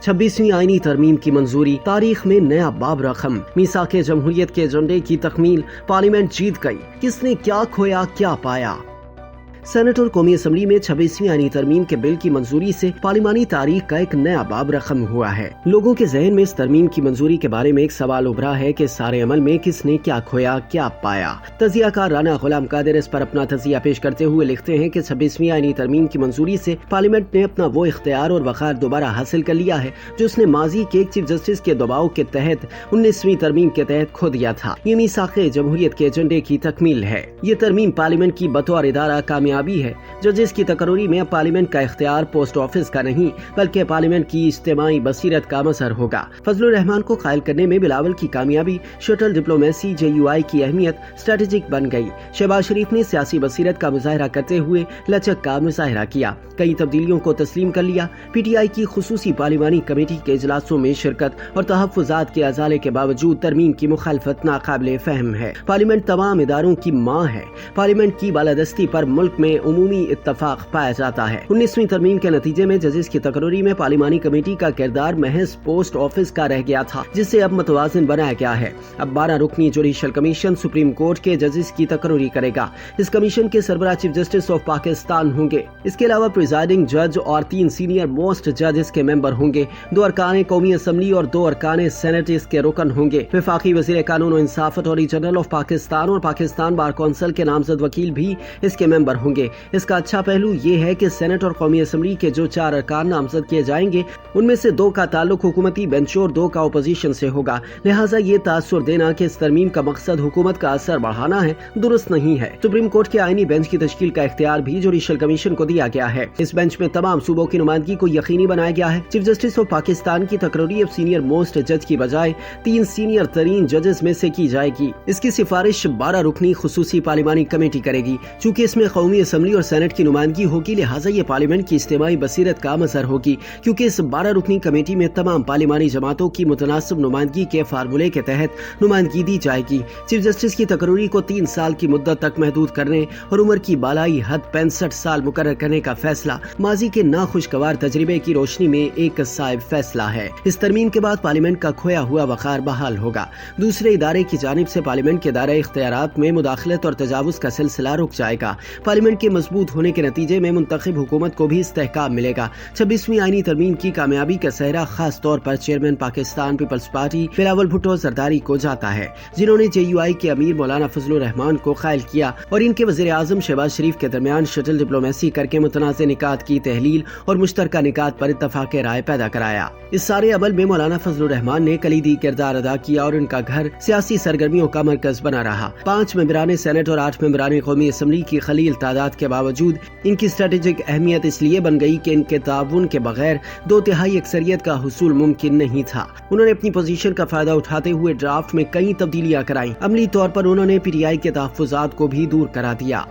26वीं आईनी तरमीम की मंजूरी, तारीख में नया बाब रकम। मीसाक जमहूरियत के एजेंडे की तकमील, पार्लियामेंट जीत गई, किसने क्या खोया क्या पाया। सेनेट और कौमी असम्बली में 26वीं आईनी तरमीम के बिल की मंजूरी से पार्लिमानी तारीख का एक नया बाब रकम हुआ है। लोगों के जहन में इस तरमीम की मंजूरी के बारे में एक सवाल उभरा है कि सारे अमल में किसने क्या खोया क्या पाया। तजियाकार राना गुलाम कादिर इस पर अपना तजिया पेश करते हुए लिखते हैं कि 26वीं आईनी तरमीम की मंजूरी से पार्लियामेंट ने अपना वो इख्तियार और वक़ार दोबारा हासिल कर लिया है जो उसने माजी के एक चीफ जस्टिस के दबाव के तहत 19वीं तरमीम के तहत खो दिया था। ये मीसाक जमहूरियत के एजेंडे की तकमील है। ये तरमीम पार्लियामेंट की बतौर इदारा कामयाबी है। जजेस की तकरीरी में अब पार्लियामेंट का इख्तियार पोस्ट ऑफिस का नहीं बल्कि पार्लियामेंट की इज्तिमाई बसीरत का मसर होगा। फजलुर रहमान को कायल करने में बिलावल की कामयाबी, शटल डिप्लोमेसी, JUI की अहमियत स्ट्रेटेजिक बन गई। शहबाज शरीफ ने सियासी बसीरत का मुजाहरा करते हुए लचक का मुजाहरा किया, कई तब्दीलियों को तस्लीम कर लिया। PTI की खुसूसी पार्लिमानी कमेटी के इजलासों में शिरकत और तहफ़्फ़ुज़ात के अज़ाले के बावजूद तरमीम की मुखालफत नाकाबिले फहम है। पार्लियामेंट तमाम इदारों की माँ है। पार्लियामेंट की बालादस्ती पर मुल्क में उमूमी इत्तफाक पाया जाता है। 19वीं तरमीम के नतीजे में जजेस की तकरीरी में पार्लिमानी कमेटी का किरदार महज पोस्ट ऑफिस का रह गया था, जिसे अब मतवाज़िन बनाया गया है। अब 12 रुकनी जुडिशल कमीशन सुप्रीम कोर्ट के जजेस की तकरीरी करेगा। इस कमीशन के सरबराह चीफ जस्टिस ऑफ पाकिस्तान होंगे। इसके अलावा प्रिजाइडिंग जज और 3 सीनियर मोस्ट जजेस के मेंबर होंगे। 2 अरकान कौमी असम्बली और 2 अरकान सेनेट इसके रुकन होंगे। वफाकी वज़ीर कानून और इंसाफ अटॉर्नी जनरल ऑफ पाकिस्तान और पाकिस्तान बार कौंसिल के नामजद वकील भी इसके मेंबर होंगे। इसका अच्छा पहलू ये है कि सेनेट और कौमी असम्बली के जो 4 अरकान नामजद किए जाएंगे उनमें से 2 का ताल्लुक हुकूमती बेंच और 2 का अपोजिशन से होगा। लिहाजा ये तासुर देना कि इस तरमीम का मकसद हुकूमत का असर बढ़ाना है दुरुस्त नहीं है। सुप्रीम कोर्ट के आईनी बेंच की तश्कील का इख्तियार भी जुडिशल कमीशन को दिया गया है। इस बेंच में तमाम सूबों की नुमाइंदगी को यकीनी बनाया गया है। चीफ जस्टिस ऑफ पाकिस्तान की तकरीरी अब सीनियर मोस्ट जज की बजाय 3 सीनियर तरीन जजेस में से की जाएगी। इसकी सिफारिश 12 रुकनी खुसूसी पार्लिमानी कमेटी करेगी। चूँकि इसमें कौमी असम्बली और सेनेट की नुमाइंदगी होगी, लिहाजा ये पार्लियामेंट की इज्तिमाई बसीरत का मसर होगी, क्योंकि इस 12 रुकनी कमेटी में तमाम पार्लिमानी जमातों की मुतनासिब नुमाइंदगी के फार्मूले के तहत नुमाइंदगी दी जाएगी। चीफ जस्टिस की तकरीरी को 3 साल की मुद्दत तक महदूद करने और उम्र की बालाई हद 65 साल मुकर्रर करने का फैसला माजी के नाखुशगवार तजर्बे की रोशनी में एक साइब फैसला है। इस तरमीम के बाद पार्लियामेंट का खोया हुआ वक़ार बहाल होगा। दूसरे इदारे की जानिब से पार्लियामेंट के दायरे इख्तियारात में मुदाखलत और तजावुज़ का सिलसिला रुक जाएगा। पार्लियामेंट के मजबूत होने के नतीजे में मुंतखब हुकूमत को भी इस्तेहकाम मिलेगा। 26वीं आईनी तरमीम की कामयाबी का सेहरा खास तौर पर चेयरमैन पाकिस्तान पीपल्स पार्टी बिलावल भुट्टो जरदारी को जाता है, जिन्होंने JUI के अमीर मौलाना फजलुर रहमान को कायल किया और इनके वज़ीर आज़म शहबाज शरीफ के दरमियान शटल डिप्लोमेसी करके मुतनाज़े निकात की तहलील और मुश्तरका निकात पर इत्तफाक राय पैदा कराया। इस सारे अमल में मौलाना फजलुर रहमान ने कलीदी किरदार अदा किया और इनका घर सियासी सरगर्मियों का मरकज बना रहा। 5 मेंबरान सेनेट और 8 मेंबरान कौमी असम्बली की खलील तादाद के बावजूद इनकी स्ट्रेटेजिक अहमियत इसलिए बन गई कि इनके ताउन के बगैर 2/3 अक्सरियत का हुसूल मुमकिन नहीं था। उन्होंने अपनी पोजीशन का फायदा उठाते हुए ड्राफ्ट में कई तब्दीलियां कराई। अमली तौर पर उन्होंने PTI के तहफ़्फ़ुज़ात को भी दूर करा दिया।